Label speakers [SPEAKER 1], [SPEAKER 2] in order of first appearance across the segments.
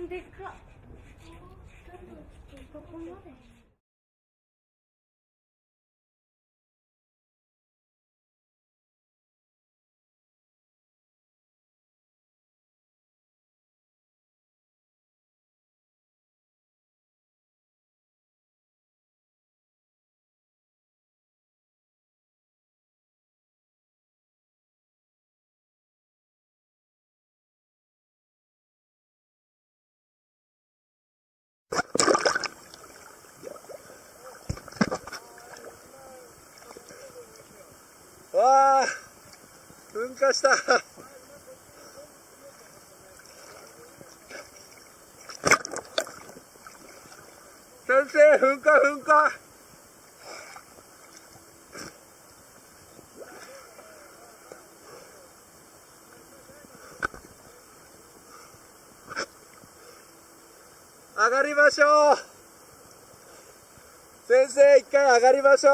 [SPEAKER 1] でかっ。どこまで。
[SPEAKER 2] わあ、噴火した。先生、噴火噴火。上がりましょう。先生、一回上がりましょう。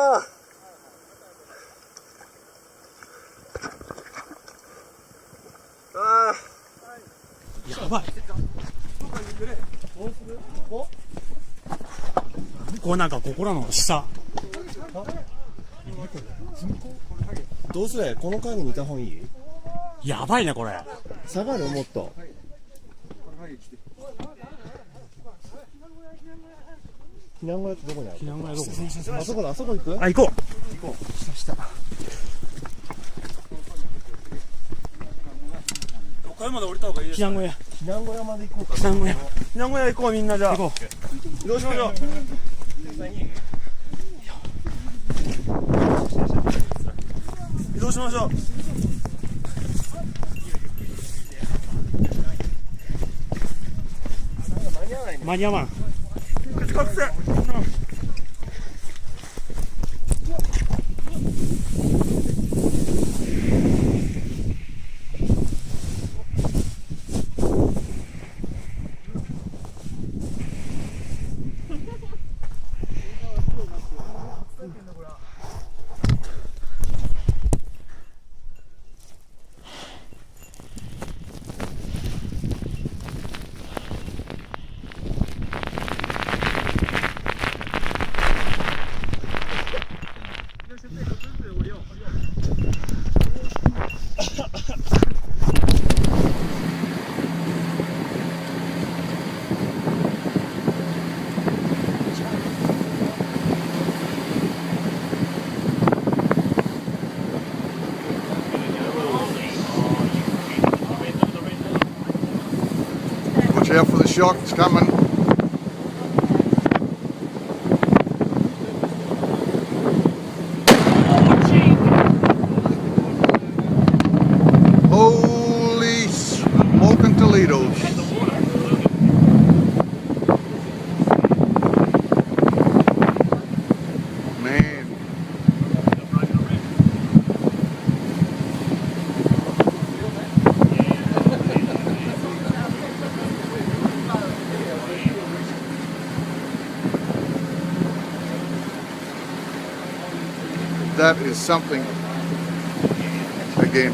[SPEAKER 2] あー、
[SPEAKER 3] やばい。これなんか心の下。
[SPEAKER 2] どうする？この間にいた方がいい？
[SPEAKER 3] やばいねこれ。
[SPEAKER 2] 下がる？もっと。避難小屋ってどこにある？
[SPEAKER 3] 避難小屋どこ？
[SPEAKER 2] あそこだ、あそこ行く？
[SPEAKER 3] あ、行こう。
[SPEAKER 2] 行こう。下。
[SPEAKER 3] これまで降りた方がいいです。避難小屋。
[SPEAKER 2] 避難小屋まで行こうか。
[SPEAKER 3] 避難小屋。
[SPEAKER 2] 避難小屋行こう、みんなじゃあ。
[SPEAKER 3] 行こう。
[SPEAKER 2] 移動しましょう。移動しましょう。
[SPEAKER 3] 間に合わん。
[SPEAKER 2] 口隠せ。Watch out for the shock, it's coming. Holy smoking Toledos. Man. That is something, again,